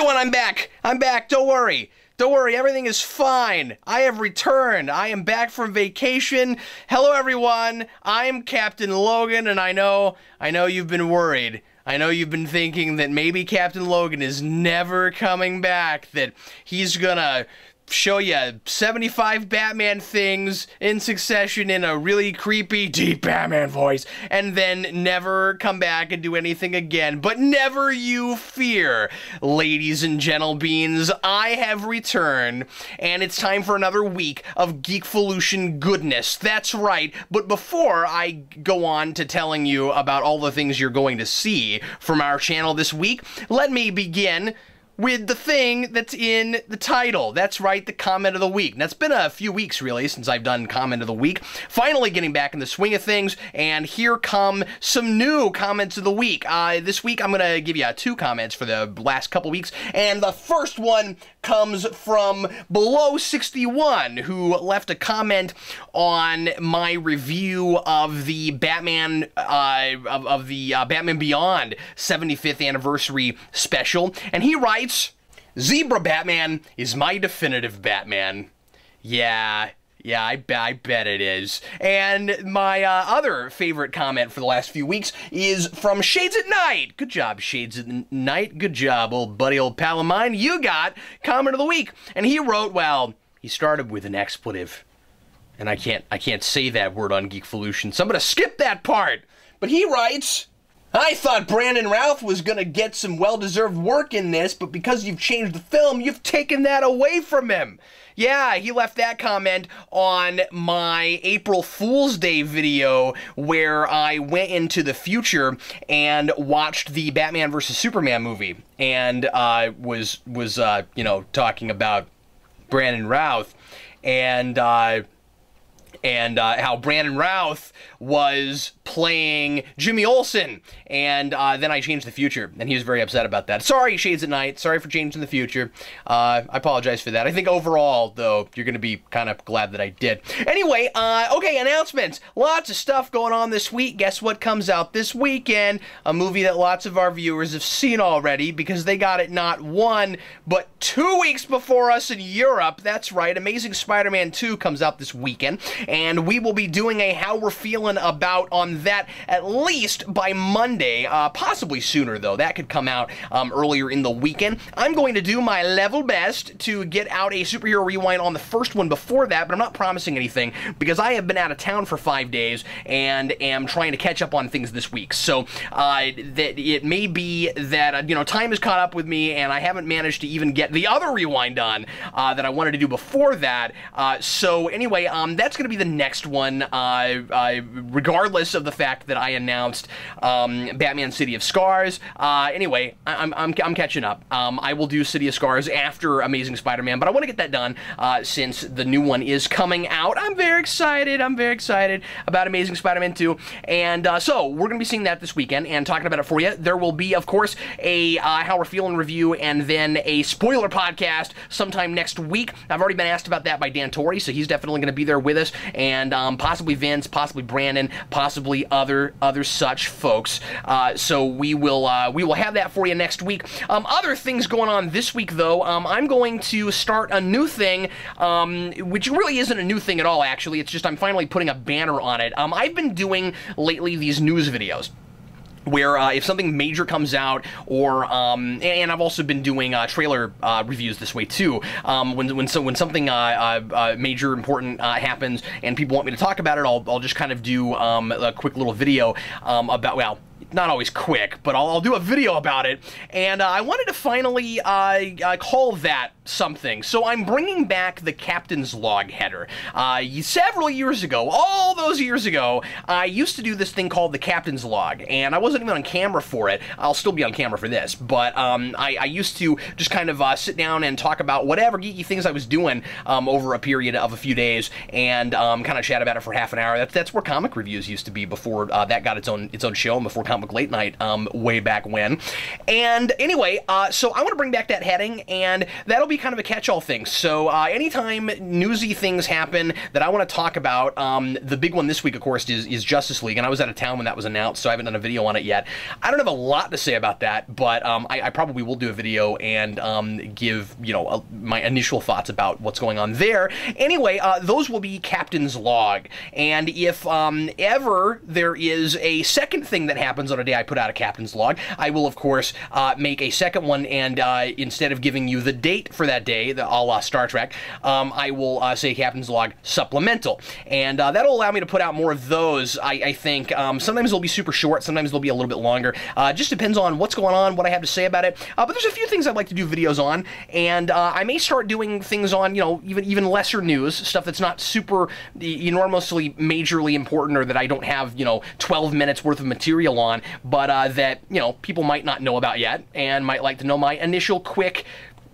everyone, I'm back. I'm back. Don't worry. Don't worry, everything is fine. I have returned. I am back from vacation. Hello, everyone. I'm Captain Logan, and I know you've been worried. I know you've been thinking that maybe Captain Logan is never coming back, that he's gonna show you 75 Batman things in succession in a really creepy, deep Batman voice, and then never come back and do anything again. But never you fear, ladies and gentle beans, I have returned, and it's time for another week of Geekvolution goodness. That's right, but before I go on to telling you about all the things you're going to see from our channel this week, let me begin with the thing that's in the title. That's right, the comment of the week. And that's been a few weeks, really, since I've done comment of the week. Finally getting back in the swing of things, and here come some new comments of the week. This week, I'm going to give you 2 comments for the last couple weeks, and the first one comes from Below61, who left a comment on my review of the Batman, Batman Beyond 75th Anniversary Special, and he writes, "Zebra Batman is my definitive Batman." Yeah, I bet it is. And my other favorite comment for the last few weeks is from Shades at Night. Good job, Shades at Night. Good job, old buddy, old pal of mine. You got comment of the week. And he wrote, well, he started with an expletive. And I can't say that word on Geekvolution, so I'm gonna skip that part. But he writes, "I thought Brandon Routh was gonna get some well-deserved work in this, but because you've changed the film, you've taken that away from him." Yeah, he left that comment on my April Fool's Day video where I went into the future and watched the Batman vs. Superman movie and was you know, talking about Brandon Routh and how Brandon Routh was playing Jimmy Olsen, and then I changed the future, and he was very upset about that. Sorry, Shades at Night. Sorry for changing the future. I apologize for that. I think overall, though, you're going to be kind of glad that I did. Anyway, okay, announcements. Lots of stuff going on this week. Guess what comes out this weekend? A movie that lots of our viewers have seen already because they got it not 1, but 2 weeks before us in Europe. That's right, Amazing Spider-Man 2 comes out this weekend, and we will be doing a How We're Feeling About on that at least by Monday, possibly sooner though. That could come out earlier in the weekend. I'm going to do my level best to get out a superhero rewind on the first one before that, but I'm not promising anything because I have been out of town for 5 days and am trying to catch up on things this week. So that it may be that you know, time has caught up with me and I haven't managed to even get the other rewind done that I wanted to do before that. So anyway, that's going to be the next one. Regardless of the fact that I announced Batman City of Scars. Anyway, I'm catching up. I will do City of Scars after Amazing Spider-Man, but I want to get that done since the new one is coming out. I'm very excited. I'm very excited about Amazing Spider-Man 2. And so we're going to be seeing that this weekend and talking about it for you. There will be, of course, a How We're Feeling review and then a spoiler podcast sometime next week. I've already been asked about that by Dan Torrey, so he's definitely going to be there with us, and possibly Vince, possibly Brandon, possibly other such folks. So we will have that for you next week. Other things going on this week, though. I'm going to start a new thing, which really isn't a new thing at all, actually. It's just I'm finally putting a banner on it. I've been doing lately these news videos where if something major comes out, or and I've also been doing trailer reviews this way too. When something major important happens and people want me to talk about it, I'll just kind of do a quick little video about, well, not always quick, but I'll do a video about it, and I wanted to finally call that something. So I'm bringing back the Captain's Log header. Several years ago, all those years ago, I used to do this thing called the Captain's Log, and I wasn't even on camera for it. I'll still be on camera for this, but I used to just kind of sit down and talk about whatever geeky things I was doing over a period of a few days, and kind of chat about it for half an hour. That's where comic reviews used to be before that got its own show, and before comic Comic Late Night way back when. And anyway, so I want to bring back that heading, and that'll be kind of a catch-all thing. So anytime newsy things happen that I want to talk about, the big one this week, of course, is Justice League, and I was out of town when that was announced, so I haven't done a video on it yet. I don't have a lot to say about that, but I probably will do a video and give, you know, my initial thoughts about what's going on there. Anyway, those will be Captain's Log, and if ever there is a second thing that happens on a day I put out a Captain's Log, I will, of course, make a second one, and instead of giving you the date for that day, a la Star Trek, I will say Captain's Log Supplemental, and that'll allow me to put out more of those, I think. Sometimes they'll be super short, sometimes they'll be a little bit longer. Just depends on what's going on, what I have to say about it. But there's a few things I'd like to do videos on, and I may start doing things on, you know, even lesser news, stuff that's not super enormously majorly important, or that I don't have, you know, 12 minutes worth of material on, but that, you know, people might not know about yet, and might like to know my initial quick,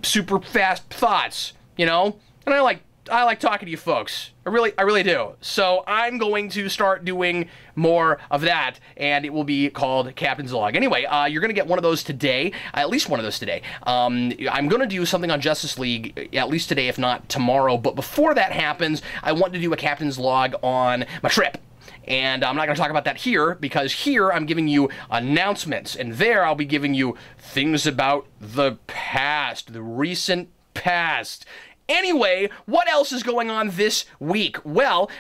super fast thoughts, you know? And I like talking to you folks. I really do. So I'm going to start doing more of that, and it will be called Captain's Log. Anyway, you're going to get one of those today, at least one of those today. I'm going to do something on Justice League, at least today, if not tomorrow. But before that happens, I want to do a Captain's Log on my trip. And I'm not going to talk about that here, because here I'm giving you announcements, and there I'll be giving you things about the past, the recent past. Anyway, what else is going on this week? Well,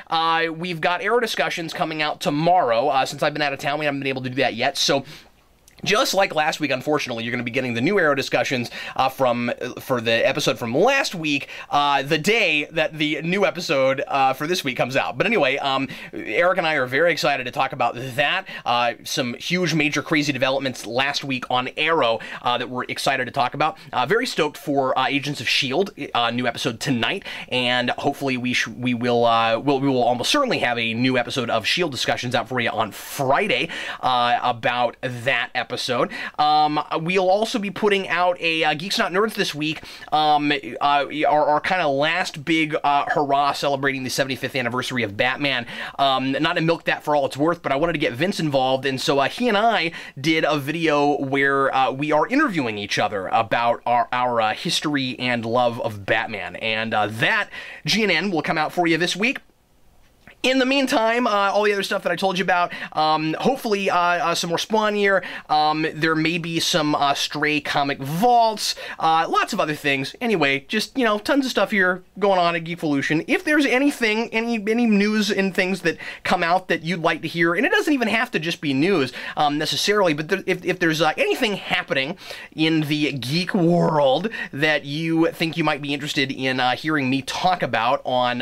we've got Arrow discussions coming out tomorrow. Since I've been out of town, we haven't been able to do that yet, so just like last week, unfortunately, you're going to be getting the new Arrow discussions for the episode from last week, the day that the new episode for this week comes out. But anyway, Eric and I are very excited to talk about that. Some huge, major, crazy developments last week on Arrow that we're excited to talk about. Very stoked for Agents of S.H.I.E.L.D., new episode tonight, and hopefully we will almost certainly have a new episode of S.H.I.E.L.D. discussions out for you on Friday about that episode. We'll also be putting out a Geeks Not Nerds this week, our kind of last big hurrah celebrating the 75th anniversary of Batman. Not to milk that for all it's worth, but I wanted to get Vince involved, and so he and I did a video where we are interviewing each other about our history and love of Batman, and that GNN will come out for you this week. In the meantime, all the other stuff that I told you about, hopefully some more Spawn here, there may be some stray comic vaults, lots of other things. Anyway, just, you know, tons of stuff here going on at Geekvolution. If there's anything, any news and things that come out that you'd like to hear, and it doesn't even have to just be news necessarily, but if there's anything happening in the geek world that you think you might be interested in hearing me talk about on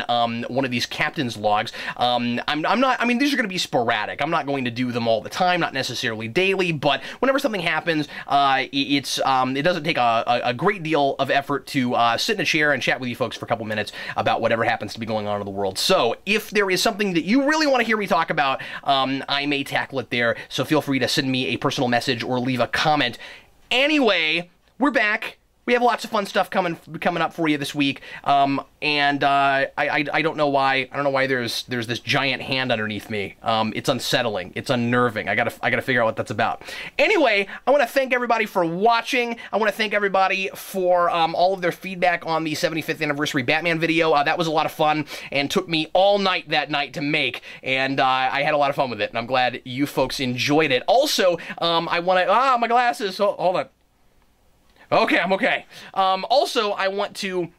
one of these Captain's Logs, I'm not, I mean, these are going to be sporadic. I'm not going to do them all the time, not necessarily daily, but whenever something happens, it doesn't take a great deal of effort to sit in a chair and chat with you folks for a couple minutes about whatever happens to be going on in the world. So if there is something that you really want to hear me talk about, I may tackle it there, so feel free to send me a personal message or leave a comment. Anyway, we're back. We have lots of fun stuff coming up for you this week, and I don't know why. I don't know why there's this giant hand underneath me. It's unsettling. It's unnerving. I gotta figure out what that's about. Anyway, I want to thank everybody for watching. I want to thank everybody for all of their feedback on the 75th anniversary Batman video. That was a lot of fun and took me all night that night to make, and I had a lot of fun with it. And I'm glad you folks enjoyed it. Also, I want to my glasses. Hold on. Okay, I'm okay. Also, I want to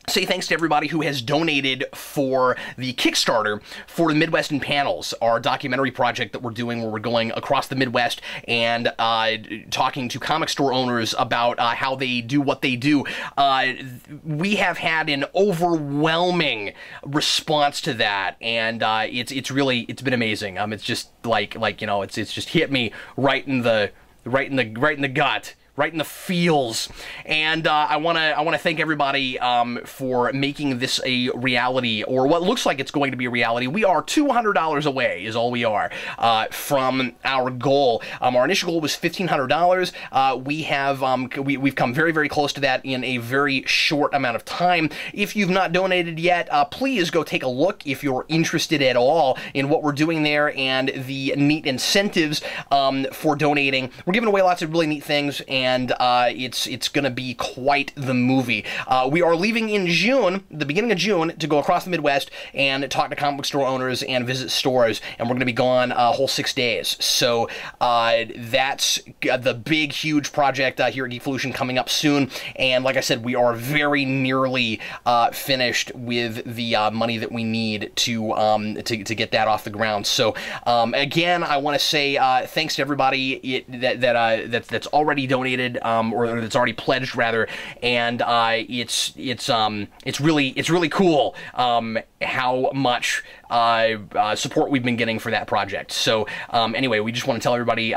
say thanks to everybody who has donated for the Kickstarter for the Midwest in Panels, our documentary project that we're doing where we're going across the Midwest and talking to comic store owners about how they do what they do. We have had an overwhelming response to that, and it's been amazing. It's just like you know, it's just hit me right in the gut right in the feels. And I want to thank everybody for making this a reality, or what looks like it's going to be a reality. We are $200 away, is all we are, from our goal. Our initial goal was $1,500. We've come very, very close to that in a very short amount of time. If you've not donated yet, please go take a look if you're interested at all in what we're doing there and the neat incentives for donating. We're giving away lots of really neat things, and it's going to be quite the movie. We are leaving in June, the beginning of June, to go across the Midwest and talk to comic book store owners and visit stores, and we're going to be gone a whole 6 days. So that's the big, huge project here at Geekvolution coming up soon, and like I said, we are very nearly finished with the money that we need to get that off the ground. So again, I want to say thanks to everybody that's already donated, or that's already pledged rather, and it's really cool how much support we've been getting for that project. So anyway, we just want to tell everybody,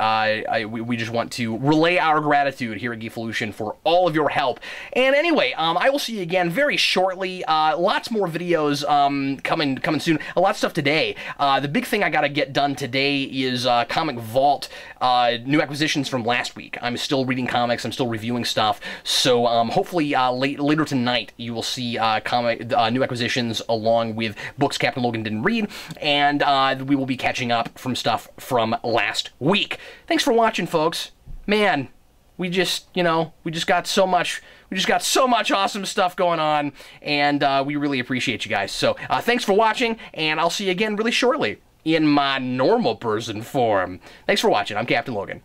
we just want to relay our gratitude here at Geekvolution for all of your help. And anyway, I will see you again very shortly. Lots more videos coming soon. A lot of stuff today. The big thing I got to get done today is Comic Vault, new acquisitions from last week. I'm still reading comics. I'm still reviewing stuff. So hopefully later tonight you will see new acquisitions along with books Captain Logan didn't read, and we will be catching up from stuff from last week. Thanks for watching, folks. Man, we just got so much awesome stuff going on, and we really appreciate you guys. So thanks for watching, and I'll see you again really shortly in my normal person form. Thanks for watching. I'm Captain Logan.